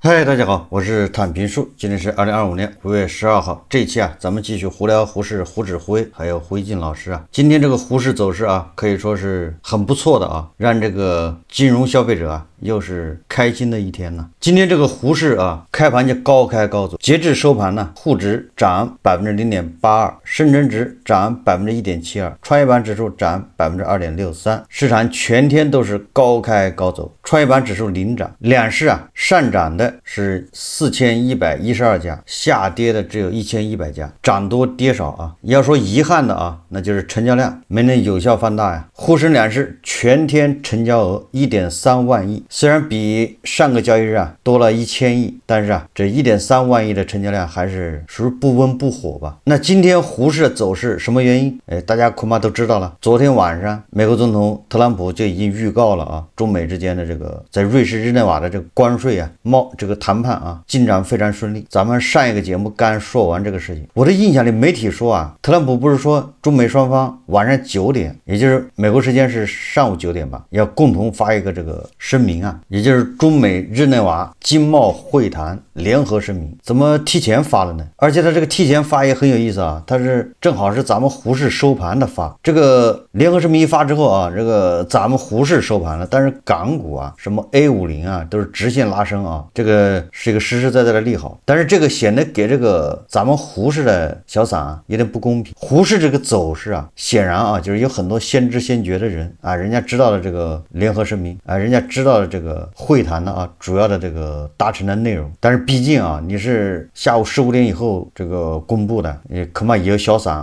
嗨，大家好，我是坦平树，今天是2025年5月12号。这一期咱们继续胡聊胡适、胡指挥还有胡一进老师今天这个胡适走势可以说是很不错的让这个金融消费者又是开心的一天呢。今天这个胡适开盘就高开高走，截至收盘呢，沪指涨 0.82%， 深成指涨 1.72%， 创业板指数涨 2.63%， 市场全天都是高开高走，创业板指数领涨，两市上涨的是4112家，下跌的只有1100家，涨多跌少要说遗憾的那就是成交量没能有效放大沪深两市全天成交额 1.3万亿，虽然比上个交易日多了1000亿，但是这 1.3万亿的成交量还是属于不温不火吧。那今天胡适的走势什么原因？大家恐怕都知道了。昨天晚上美国总统特朗普就已经预告了中美之间的这个在瑞士日内瓦的这个关税这个谈判进展非常顺利。咱们上一个节目刚说完这个事情，我的印象里媒体说特朗普不是说中美双方晚上9点，也就是美国时间是上午9点吧，要共同发一个这个声明也就是中美日内瓦经贸会谈联合声明。怎么提前发了呢？而且他这个提前发也很有意思他是正好是咱们胡适收盘的发。这个联合声明一发之后这个咱们胡适收盘了，但是港股什么 A50都是直线拉升这个是一个实实在在的利好。但是这个显得给这个咱们胡适的小散有点不公平。胡适这个走势显然就是有很多先知先觉的人人家知道了这个联合声明人家知道了这个会谈的主要的这个达成的内容。但是毕竟你是下午15点以后这个公布的，也恐怕也有小散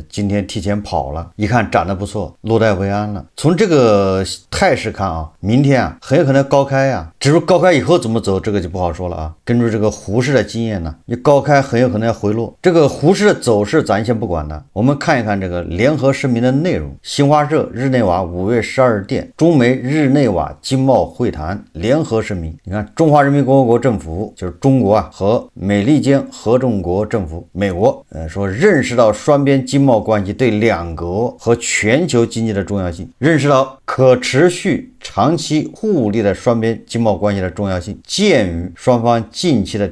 今天提前跑了，一看涨得不错，落袋为安了。从这个态势看明天很有可能高开至于高开以后怎么走，这个就不好说了根据这个胡适的经验呢，你高开很有可能要回落。这个胡适的走势咱先不管了，我们看一看这个联合声明的内容。新华社日内瓦5月12日电，中美日内瓦经贸会谈联合声明。你看，中华人民共和国政府就是中国和美利坚合众国政府美国说认识到双边经贸关系对两国和全球经济的重要性，认识到可持续长期互利的双边经贸关系的重要性。鉴于双方近期的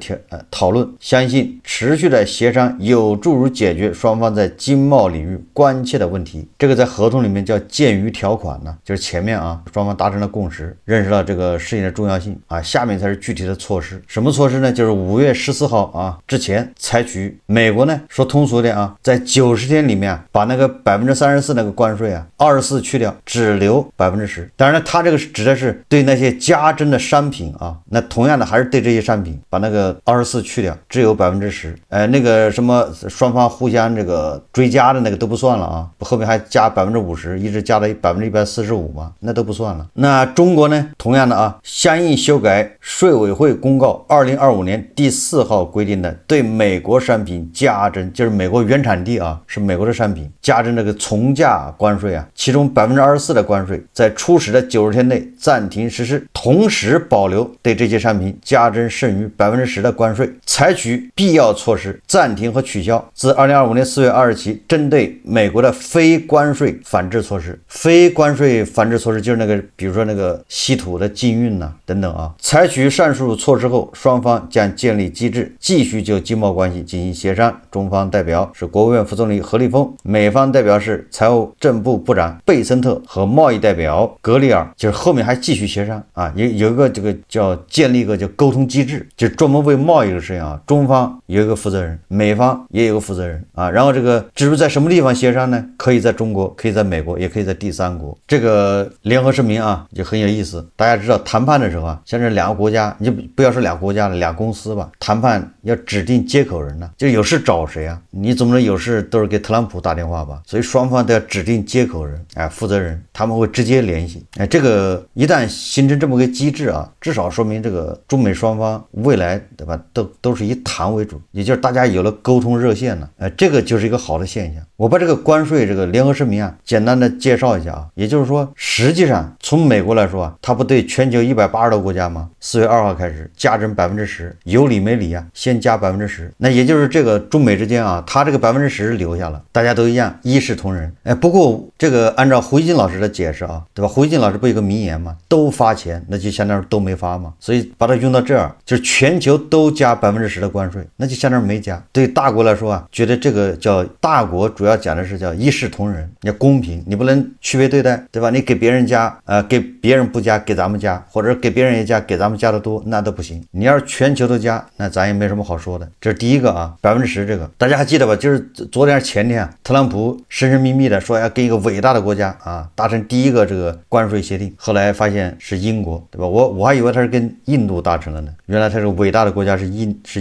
讨论，相信持续的协商有助于解决双方在经贸领域关切的问题。这个在合同里面叫鉴于条款就是前面双方达成了共识，认识到这个事情的重要性下面才是具体的措施。什么措施呢？就是5月14号之前采取美国呢说通俗点在90天里面把那个 34% 那个关税24去掉，只留 10%。当然它这个指的是对那些加征的商品那同样的还是对这些商品把那个24去掉，只有 10%。那个什么双方互相这个追加的那个都不算了后面还加 50%， 一直加到 145% 嘛，那都不算了。那中国呢同样的相应修改税委会公告2025年第4号规定的对美国商品加征，就是美国原产地是美国的商品加征这个从价关税其中 24% 的关税在初始的90天内暂停实施，同时保留对这些商品加征剩余 10% 的关税，采取必要措施暂停和取消自2025年4月2日起针对美国的非关税反制措施。非关税反制措施就是那个比如说那个稀土的禁运等等采取上述措施后，双方将建立机制继续就经贸关系进行协商。中方代表是国务院副总理何立峰，美方代表是财务政部部长贝森特和贸易代表格里尔，就是后面还继续协商有一个这个叫建立一个叫沟通机制，就是专门为贸易的事情中方有一个负责人，美方也有个负责人然后这个至于在什么地方协商呢？可以在中国，可以在美国，也可以在第三国。这个联合声明就很有意思。大家知道谈判的时候像这两个国家，你就不要说两个国家了，俩公司吧，谈判要指定接口人就有事找谁你总不能有事都是给特朗普打电话吧？所以双方都要指定接口人负责人，他们会直接联系这个一旦形成这么个机制至少说明这个中美双方未来对吧都是以谈为主，也就是大家有了沟通热线了这个就是一个好的现象。我把这个关税这个联合声明简单的介绍一下也就是说实际上从美国来说它不对全球180多个国家吗？4月2号开始加征 10%， 有理没理先加 10%。 那也就是这个中美之间它这个 10% 留下了，大家都一样，一视同仁不过这个按照胡一金老师的解释对吧？胡一金老师不有个名言嘛，都发钱，那就相当于都没发嘛。所以把它用到这儿，就是全球都加10%的关税，那就相当于没加。对大国来说啊，觉得这个叫大国，主要讲的是叫一视同仁，要公平，你不能区别对待，对吧？你给别人加，给别人不加，给咱们加，或者给别人也加，给咱们加的多，那都不行。你要是全球都加，那咱也没什么好说的。这是第一个啊，10%这个大家还记得吧？就是昨天前天特朗普神神秘秘的说要跟一个伟大的国家啊达成第一个这个关税协定，后来发现是英国，对吧？我还以为他是跟印度达成了呢，原来他这个伟大的国家是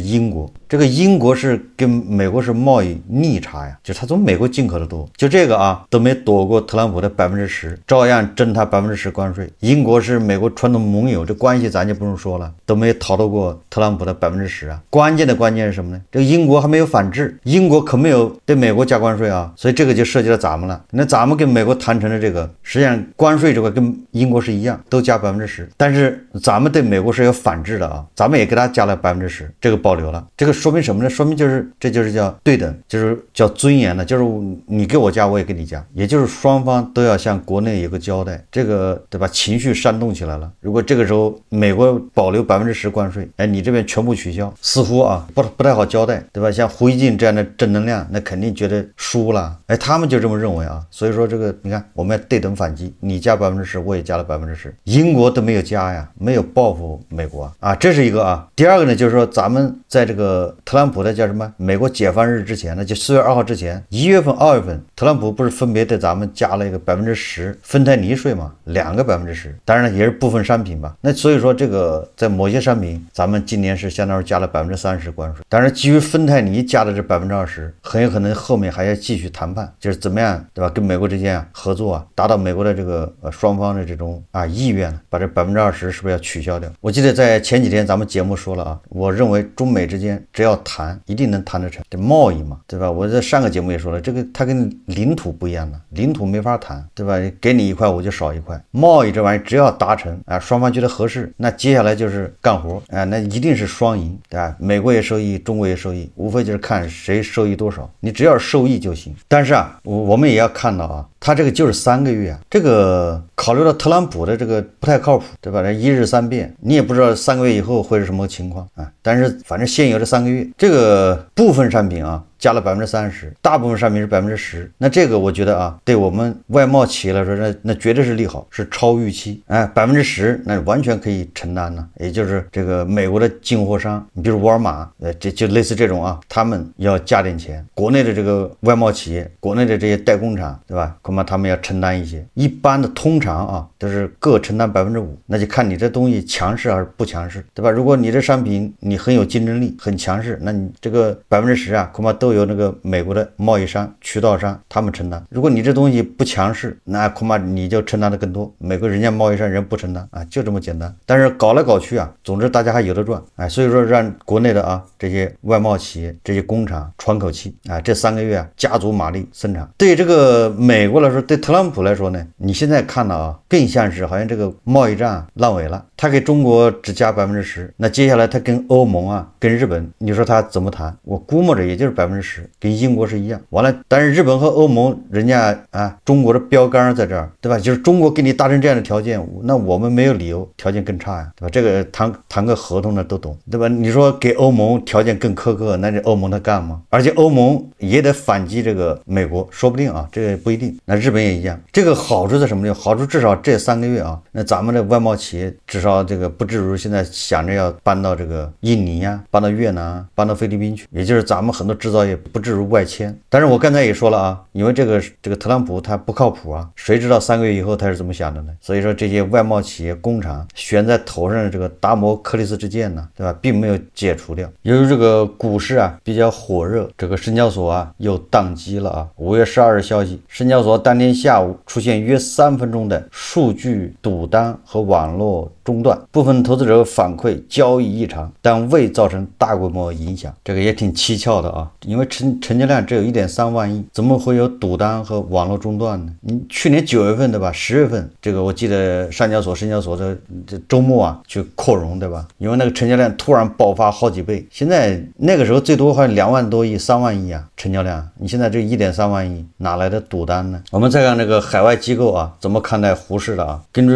英国。这个英国是跟美国是贸易逆差呀，就他从美国进口的多，就这个啊都没躲过特朗普的10%，照样征他10%关税。英国是美国传统盟友，这关系咱就不用说了，都没逃得过特朗普的10%啊。关键是什么呢？这个英国还没有反制，英国可没有对美国加关税啊，所以这个就涉及到咱们了。那咱们跟美国谈成的这个，实际上关税这块跟英国是一样，都加10%，但是咱们对美国是有反制的啊，咱们也给他加了10%，这个保留了。这个说明什么呢？说明这就是叫对等，就是叫尊严的，就是你给我加，我也给你加，也就是双方都要向国内有个交代，这个对吧？情绪煽动起来了。如果这个时候美国保留10%关税，哎，你这边全部取消，似乎啊不太好交代，对吧？像胡锡进这样的正能量，那肯定觉得输了，哎，他们就这么认为啊。所以说这个你看，我们要对等反击，你加10%，我也加了10%，英国都没有加呀，没有报复美国啊，这是一个啊。第二个呢，就是说咱们在这个特朗普的叫什么美国解放日之前呢，就4月2号之前，1月份、2月份，特朗普不是分别对咱们加了一个10%芬太尼税嘛，2个10%，当然了也是部分商品吧。那所以说这个在某些商品，咱们今年是相当于加了30%关税。当然，基于芬太尼加的这20%，很有可能后面还要继续谈判，就是怎么样，对吧？跟美国之间合作啊，达到美国的这个双方的这种意愿，把这20%是不是要取消掉？我记得在前几天咱们节目说了啊，我认为中美之间只要谈，一定能谈得成。这贸易嘛，对吧？我在上个节目也说了，这个它跟领土不一样的，领土没法谈，对吧？给你1块我就少1块。贸易这玩意只要达成啊，双方觉得合适，那接下来就是干活啊，那一定是双赢，对吧？美国也受益，中国也受益，无非就是看谁受益多少，你只要受益就行。但是啊，我们也要看到啊，他这个就是3个月啊，这个考虑到特朗普的这个不太靠谱，对吧？一日三变，你也不知道3个月以后会是什么情况啊。但是反正现有这3个月，这个部分商品啊加了30%，大部分商品是10%。那这个我觉得啊，对我们外贸企业来说，那绝对是利好，是超预期。哎，10%那完全可以承担呢。也就是这个美国的进货商，你比如沃尔玛，这就类似这种啊，他们要加点钱。国内的这个外贸企业，国内的这些代工厂，对吧？恐怕他们要承担一些。一般的通常啊，都是各承担5%，那就看你这东西强势还是不强势，对吧？如果你这商品你很有竞争力，很强势，那你这个10%啊，恐怕都有那个美国的贸易商、渠道商他们承担。如果你这东西不强势，那恐怕你就承担的更多。美国人家贸易商人不承担啊，就这么简单。但是搞来搞去啊，总之大家还有的赚，哎，所以说让国内的啊这些外贸企业、这些工厂喘口气啊，这3个月啊加足马力生产。对这个美国来说，对特朗普来说呢，你现在看到啊，更像是好像这个贸易战烂尾了。他给中国只加10%，那接下来他跟欧盟啊、跟日本，你说他怎么谈？我估摸着也就是10%，跟英国是一样。完了，但是日本和欧盟人家啊，中国的标杆在这儿，对吧？就是中国给你达成这样的条件，那我们没有理由条件更差呀，对吧？这个谈个合同的都懂，对吧？你说给欧盟条件更苛刻，那这欧盟他干吗？而且欧盟也得反击这个美国，说不定啊，这个不一定。那日本也一样。这个好处在什么地方？好处至少这3个月啊，那咱们的外贸企业至少这个不至于现在想着要搬到这个印尼呀、搬到越南啊、搬到菲律宾去，也就是咱们很多制造业不至于外迁。但是我刚才也说了啊，因为这个特朗普他不靠谱啊，谁知道3个月以后他是怎么想的呢？所以说这些外贸企业工厂悬在头上的这个达摩克利斯之剑呢，对吧，并没有解除掉。由于这个股市啊比较火热，这个深交所啊又宕机了啊。5月12日消息，深交所当天下午出现约3分钟的数据堵单和网络中断，部分投资者反馈交易异常，但未造成大规模影响。这个也挺蹊跷的啊，因为成交量只有 1.3万亿，怎么会有赌单和网络中断呢？你去年9月份对吧，10月份这个我记得上交所、深交所的这周末啊去扩容对吧？因为那个成交量突然爆发好几倍，现在那个时候最多还2万多亿、3万亿啊成交量，你现在这 1.3万亿哪来的赌单呢？我们再看这个海外机构啊怎么看待胡适的啊？根据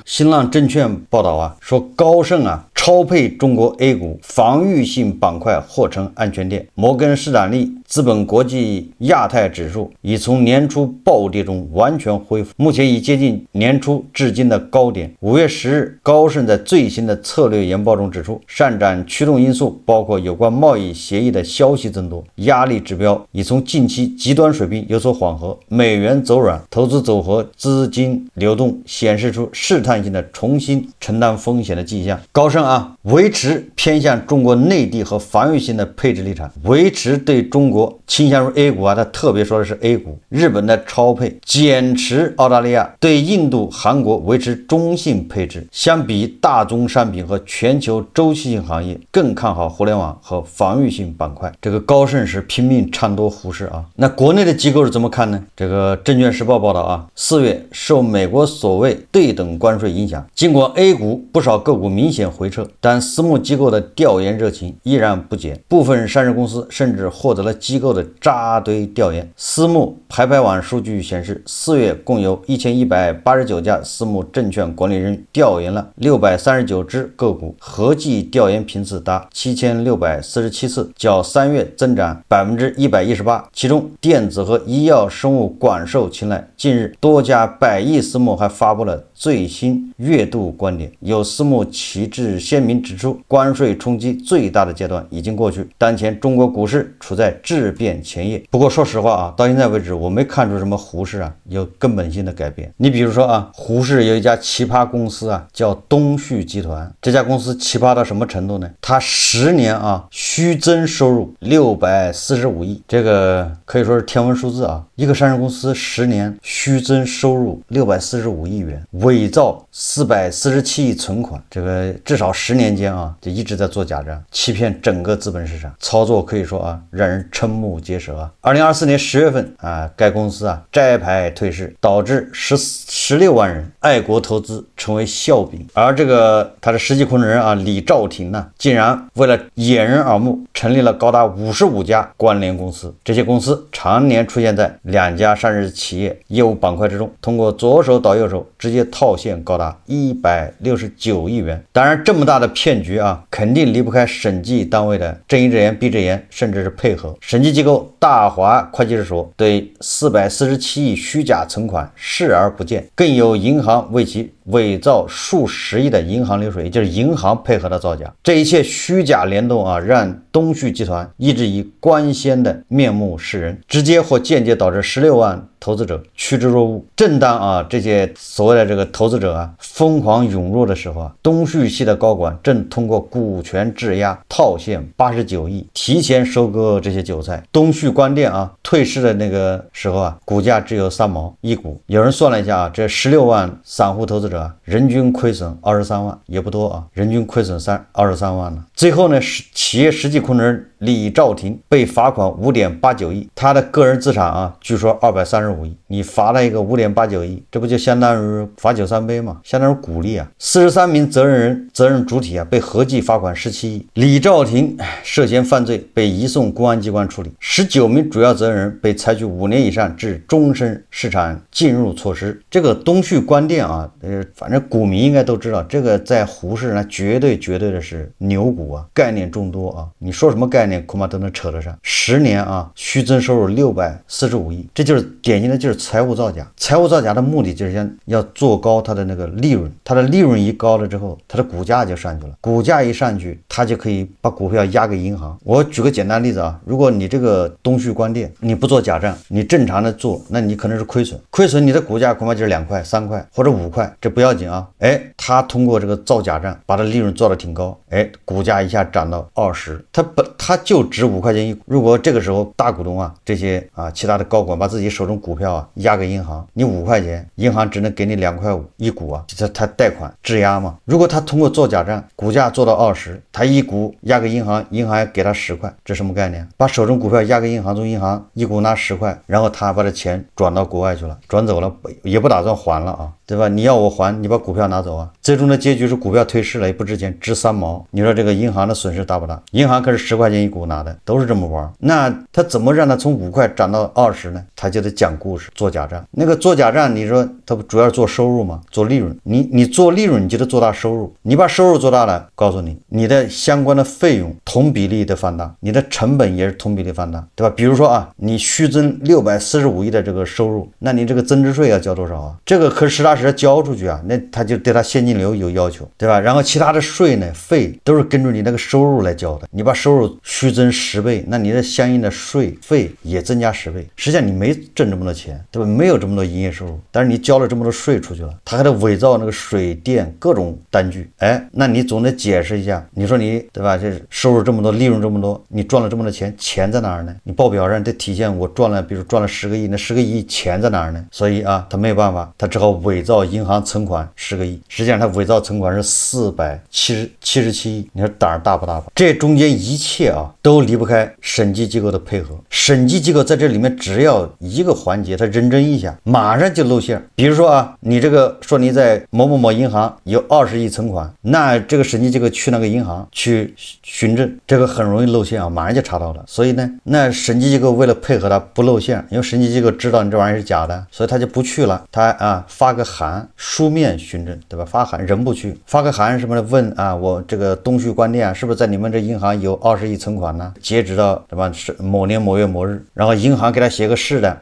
新浪证券报道啊，说高盛啊超配中国 A 股防御性板块或成安全垫。摩根士丹利资本国际亚太指数已从年初暴跌中完全恢复，目前已接近年初至今的高点。5月10日，高盛在最新的策略研报中指出，上涨驱动因素包括有关贸易协议的消息增多，压力指标已从近期极端水平有所缓和，美元走软，投资走合，资金流动显示出试探性的重新承担风险的迹象。高盛维持偏向中国内地和防御性的配置立场，维持对中国倾向于 A 股他特别说的是 A 股，日本的超配，减持澳大利亚，对印度、韩国维持中性配置。相比大宗商品和全球周期性行业，更看好互联网和防御性板块。这个高盛是拼命唱多胡适啊。那国内的机构是怎么看呢？这个证券时报报道啊，4月受美国所谓对等关税影响，尽管 A 股不少个股明显回撤，但私募机构的调研热情依然不减，部分上市公司甚至获得了机构的扎堆调研。私募排排网数据显示，4月共有1189家私募证券管理人调研了639只个股，合计调研频次达7647次，较3月增长118%。其中电子和医药生物广受青睐。近日多家百亿私募还发布了最新月度观点，有私募旗帜鲜明指出，关税冲击最大的阶段已经过去，当前中国股市处在质变前夜。不过说实话到现在为止我没看出什么胡适有根本性的改变。你比如说胡适有一家奇葩公司叫东旭集团，这家公司奇葩到什么程度呢？它10年虚增收入645亿，这个可以说是天文数字一个上市公司10年虚增收入645亿元，伪造447亿存款，这个至少10年间就一直在做假账，欺骗整个资本市场，操作可以说让人瞠目结舌2024年10月份该公司摘牌退市，导致16万人爱国投资成为笑柄。而这个他的实际控制人李兆廷竟然为了掩人耳目，成立了高达55家关联公司，这些公司常年出现在2家上市企业业务板块之中，通过左手倒右手直接套现高达169亿元。当然这么大的骗局肯定离不开审计单位的睁一只眼闭一只眼，甚至是配合。审计机构大华会计师所对447亿虚假存款视而不见，更有银行为其伪造数十亿的银行流水，也就是银行配合的造假。这一切虚假联动让东旭集团一直以光鲜的面目示人，直接或间接导致16万投资者趋之若鹜。正当这些所谓的这个投资者疯狂涌入的时候东旭系的高管正通过股权质押套现89亿，提前收割这些韭菜。东旭关店退市的那个时候股价只有3毛一股。有人算了一下这16万散户投资者人均亏损23万，也不多人均亏损23万了。最后呢，企业实际控制人李兆廷被罚款5.89亿，他的个人资产据说235亿，你罚了一个5.89亿，这不就相当于罚酒3杯吗？相当于鼓励43名责任主体被合计罚款17亿。李兆廷涉嫌犯罪被移送公安机关处理，19名主要责任人被采取5年以上至终身市场禁入措施。这个东旭关店反正股民应该都知道，这个在胡适绝对的是牛股概念众多你说什么概念恐怕都能扯得上。10年虚增收入645亿，这就是典型的就是财务造假。财务造假的目的就是要做高它的那个利润，它的利润一高了之后，它的股价就上去了，股价一上去，它就可以把股票押给银行。我举个简单例子如果你这个东旭关店你不做假账，你正常的做，那你可能是亏损，你的股价恐怕就是2块3块或者5块，这不要紧他通过这个造假账把它利润做得挺高，股价一下涨到20，它就值5块钱一股。如果这个时候大股东啊，这些其他的高管把自己手中股票押给银行，你5块钱，银行只能给你2块5一股啊，他贷款质押嘛。如果他通过做假账，股价做到20，他一股押给银行，银行给他10块，这什么概念？把手中股票押给银行，从银行一股拿10块，然后他把这钱转到国外去了，转走了，也不打算还了啊，对吧？你要我还，你把股票拿走啊。最终的结局是股票退市了，也不值钱，值3毛。你说这个银行的损失大不大？银行可是10块钱一股拿的，都是这么玩。那他怎么让他从5块涨到20呢？他就得讲故事，做假账。那个做假账，你说他不主要是做收入吗？做利润。你做利润，你就得做大收入。你把收入做大了，告诉你，你的相关的费用同比例的放大，你的成本也是同比例放大，对吧？比如说你虚增645亿的这个收入，那你这个增值税要交多少啊？这个可实打实交出去啊，那他就对他现金流有要求，对吧？然后其他的税呢，费都是根据你那个收入来交的。你把收入虚增10倍，那你的相应的税费也增加10倍。实际上你没挣这么多钱，对吧？没有这么多营业收入，但是你交了这么多税出去了，他还得伪造那个水电各种单据，那你总得解释一下。你说你对吧？这收入这么多，利润这么多，你赚了这么多钱，钱在哪儿呢？你报表上得体现我赚了，比如赚了10个亿，那10个亿钱在哪儿呢？所以他没有办法，他只好伪造银行存款10个亿，实际上他伪造存款是477亿。你说胆儿大不大吧？这中间一切都离不开审计机构的配合。审计机构在这里面只要一个环节，他认真一下，马上就露馅。比如说你这个说你在某某某银行有20亿存款，那这个审计机构去那个银行去询证，这个很容易露馅马上就查到了。所以呢，那审计机构为了配合他不露馅，因为审计机构知道你这玩意儿是假的，所以他就不去了。他发个函，书面询证，对吧？发函人不去，发个函什么的问我这个东旭光电是不是在你们这银行有20亿存款呢？截止到对吧某年某月某日，然后银行给他写个是的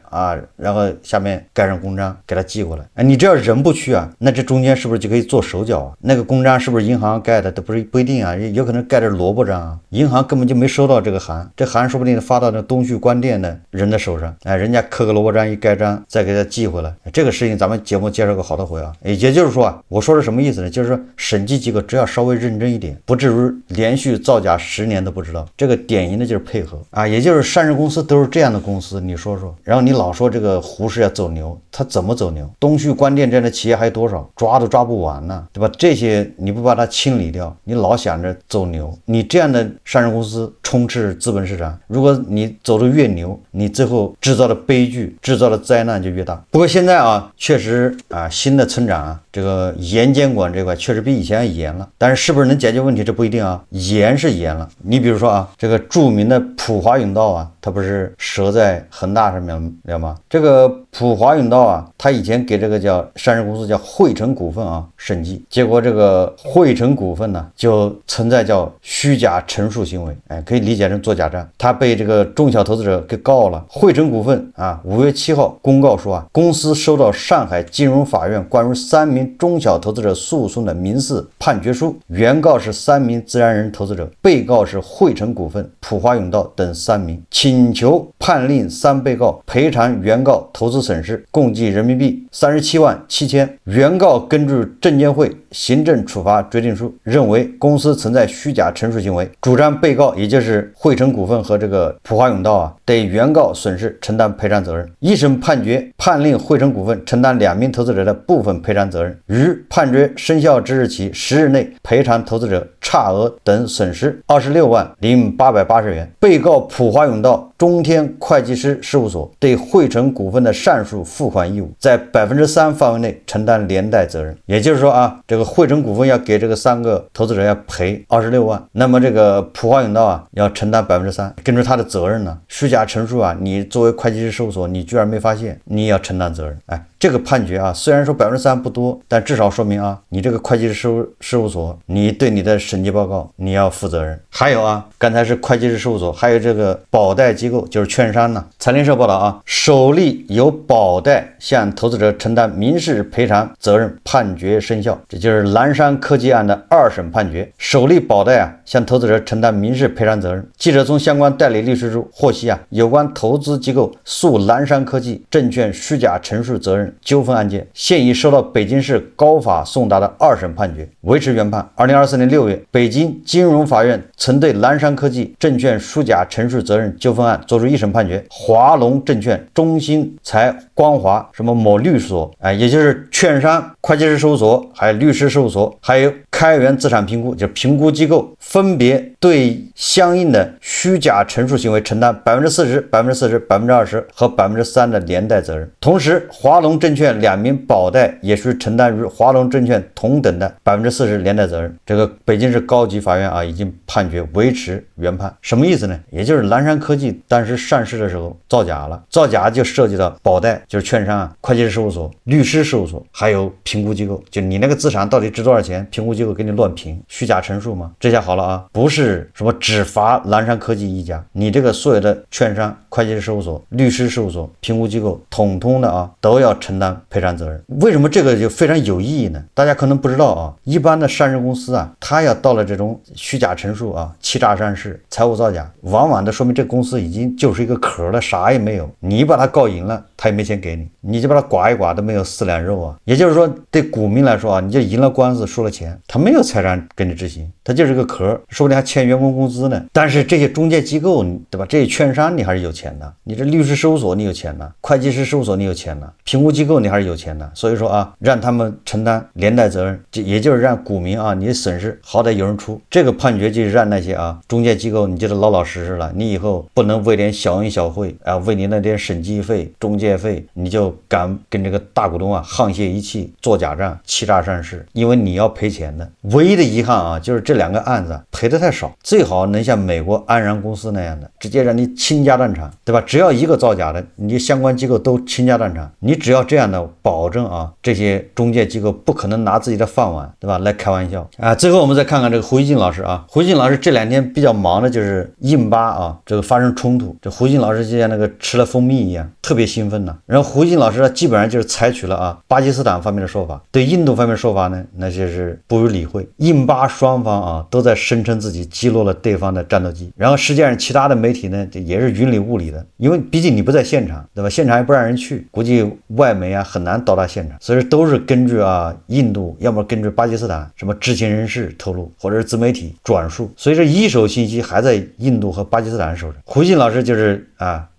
然后下面盖上公章给他寄过来。你这要人不去那这中间是不是就可以做手脚那个公章是不是银行盖的？都不一定有可能盖着萝卜章银行根本就没收到这个函，这函说不定发到那东旭光电的人的手上，人家刻个萝卜章一盖章再给他寄回来。这个事情咱们节目介绍过好多回也就是说我说的什么意思呢？就是说审计机构只要稍微认真一点，不至于连续造假10年都不知道。这个典型的就是配合也就是上市公司都是这样的公司，你说说。然后你老说这个胡适要走牛，他怎么走牛？东旭光电这样的企业还有多少？抓都抓不完呢，对吧？这些你不把它清理掉，你老想着走牛，你这样的上市公司充斥资本市场，如果你走得越牛，你最后制造的悲剧、制造的灾难就越大。不过现在确实新的村长这个严监管这块确实比以前要严了，但是是不是能解决问题这不一定严是严了。你比如说这个著名的普华永道它不是折在恒大上面了吗？这个普华永道它以前给这个叫上市公司叫汇成股份审计，结果这个汇成股份呢就存在叫虚假陈述行为，可以理解成做假账，他被这个中小投资者给告了。汇成股份5月7号公告说公司收到上海金融法院关于3名中小投资者诉讼的民事判决书，原告是3名自然人投资者，被告是汇成股份、普华永道等3名，请求判令3被告赔偿原告投资损失，共计人民币37万7千。原告根据证监会行政处罚决定书认为公司存在虚假陈述行为，主张被告也就是汇成股份和这个普华永道对原告损失承担赔偿责任。一审判决判令汇成股份承担2名投资者的部分赔偿责任，于判决生效之日起10日内赔偿投资者差额等损失26万零880元。被告普华永道中天会计师事务所对汇成股份的上述付款义务在3%范围内承担连带责任。也就是说这个汇成股份要给这个3个投资者要赔26万，那么这个普华永道要承担3%，根据他的责任呢，虚假陈述你作为会计师事务所你居然没发现，你也要承担责任。这个判决虽然说3%不多，但至少说明你这个会计师事务所你对你的审计报告你要负责任。还有刚才是会计师事务所，还有这个保贷机构构，就是券商呢。财联社报道啊，首例由保代向投资者承担民事赔偿责任判决生效，这就是蓝山科技案的2审判决。首例保代向投资者承担民事赔偿责任。记者从相关代理律师处获悉有关投资机构诉蓝山科技证券虚假陈述责任纠纷案件现已收到北京市高法送达的2审判决，维持原判。2024年6月，北京金融法院曾对蓝山科技证券虚假陈述责任纠纷案作出1审判决。华龙证券、中兴财光华什么某律所也就是券商、会计师事务所，还有律师事务所，还有开源资产评估，就是评估机构，分别对相应的虚假陈述行为承担40%、40%、20%和3%的连带责任。同时，华龙证券2名保代也需承担与华龙证券同等的40%连带责任。这个北京市高级法院已经判决维持原判。什么意思呢？也就是蓝山科技当时上市的时候造假了，造假就涉及到保代，就是券商、会计师事务所、律师事务所，还有评估机构，就你那个资产到底值多少钱，评估机构给你乱评，虚假陈述吗？这下好了不是什么只罚蓝山科技一家，你这个所有的券商、会计师事务所、律师事务所、评估机构统统的都要承担赔偿责任。为什么这个就非常有意义呢？大家可能不知道一般的上市公司它要到了这种虚假陈述欺诈上市、财务造假，往往的说明这个公司已经就是一个壳了，啥也没有。你把它告赢了，他也没钱给你，你就把它刮一刮都没有4两肉也就是说，对股民来说你就赢了官司输了钱，他没有财产给你执行，他就是个壳，说不定还欠员工工资呢。但是这些中介机构对吧，这些券商你还是有钱的，你这律师事务所你有钱的，会计师事务所你有钱的，评估机构你还是有钱的。所以说让他们承担连带责任，也就是让股民你的损失好歹有人出。这个判决就是让那些中介机构你就得老老实实了，你以后不能为点小恩小惠为你那点审计费、中介费，你就敢跟这个大股东沆瀣一气、做假账、欺诈上市，因为你要赔钱的。唯一的遗憾就是这2个案子赔得太少，最好能像美国安然公司那样的，直接让你倾家荡产，对吧？只要一个造假的，你相关机构都倾家荡产。你只要这样的保证这些中介机构不可能拿自己的饭碗，对吧，来开玩笑最后我们再看看这个胡锡进老师胡锡进老师这2天比较忙的就是印巴这个发生冲突，这胡锡进老师就像那个吃了蜂蜜一样，特别兴奋然后胡锡进老师呢，基本上就是采取了巴基斯坦方面的说法，对印度方面的说法呢，那就是不予理会。印巴双方都在声称自己击落了对方的战斗机，然后实际上其他的媒体呢也是云里雾里的，因为毕竟你不在现场，对吧？现场也不让人去，估计外媒很难到达现场，所以都是根据印度，要么根据巴基斯坦什么知情人士透露，或者是自媒体转述，所以这一手信息还在印度和巴基斯坦手上。胡锡进老师就是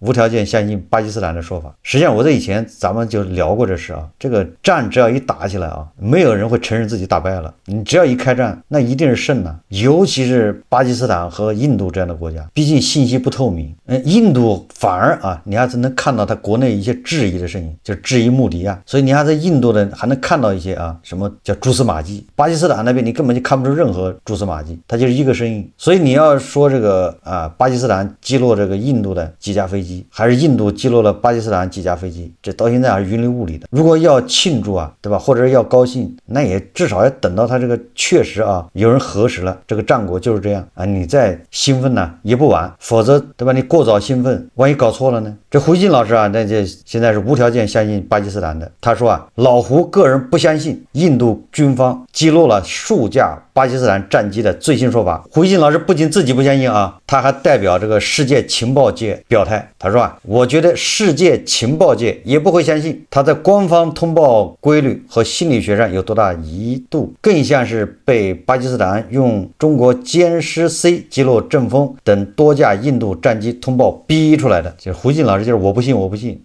无条件相信巴基斯坦的说法。实际上我在以前咱们就聊过这事这个战只要一打起来没有人会承认自己打败了，你只要一开战那一定是胜的，尤其是巴基斯坦和印度这样的国家，毕竟信息不透明。印度反而你还是能看到他国内一些质疑的声音，就是质疑穆迪所以你还在印度的还能看到一些什么叫蛛丝马迹。巴基斯坦那边你根本就看不出任何蛛丝马迹，它就是一个声音。所以你要说这个巴基斯坦击落这个印度的几架飞机，还是印度击落了巴基斯坦几架飞机，这到现在还是云里雾里的。如果要庆祝对吧，或者要高兴，那也至少要等到他这个确实有人核实了这个战果就是这样你再兴奋呢也不晚，否则对吧，你过早兴奋万一搞错了呢？这胡锡进老师那就现在是无条件相信巴基斯坦的。他说老胡个人不相信印度军方击落了数架巴基斯坦战机的最新说法。胡锡进老师不仅自己不相信他还代表这个世界情报界表态。他说我觉得世界情报界也不会相信他在官方通报规律和心理学上有多大疑度，更像是被巴基斯坦用中国歼十 C 击落阵风等多架印度战机通报逼出来的。就是胡锡进老师就是我不信我不信，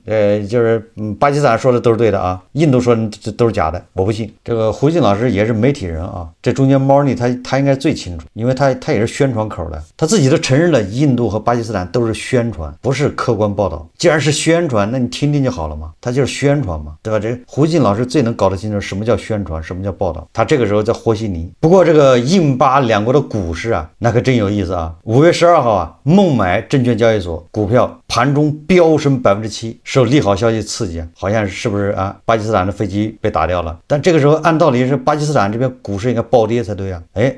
就是巴基斯坦说的都是对的印度说的都是假的，我不信。这个胡锡进老师也是媒体人这中间猫腻他应该最清楚，因为他也是宣传口的，他自己都承认了印度和巴基斯坦都是宣传，不是客观报道。既然是宣传，那你听听就好了嘛，他就是宣传嘛，对吧？这胡锡进老师最能搞得清楚什么叫宣传，什么叫报道，他这个时候在和稀泥。不过这个印巴两国的股市那可真有意思5月12号孟买证券交易所股票盘中飙升7%，受利好消息刺激好像是不是巴基斯坦的飞机被打掉了？但这个时候按道理是巴基斯坦这边股市应该暴跌才对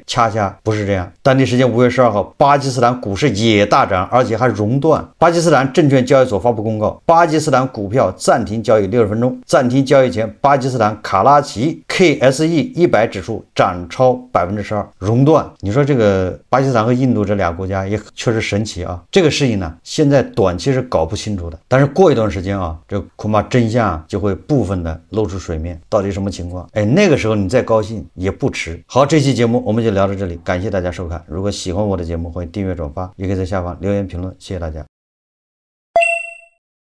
恰恰不是这样。当地时间5月12号，巴基斯坦股市也大涨，而且还熔断。巴基斯坦证券交易所发布公告，巴基斯坦股票暂停交易60分钟。暂停交易前，巴基斯坦卡拉奇 KSE100指数涨超12%，熔断。你说这个巴基斯坦和印度这俩国家也确实神奇啊！这个事情呢，现在短期是搞不清楚的，但是过一段时间啊，这恐怕真相就会部分的露出水面，到底什么情况？哎，那个时候你再高兴也不迟。好，这期节目我们就聊到这里，感谢大家收看。如果喜欢我的节目，欢迎订阅转发，也可以在下方留言评论，谢谢大家。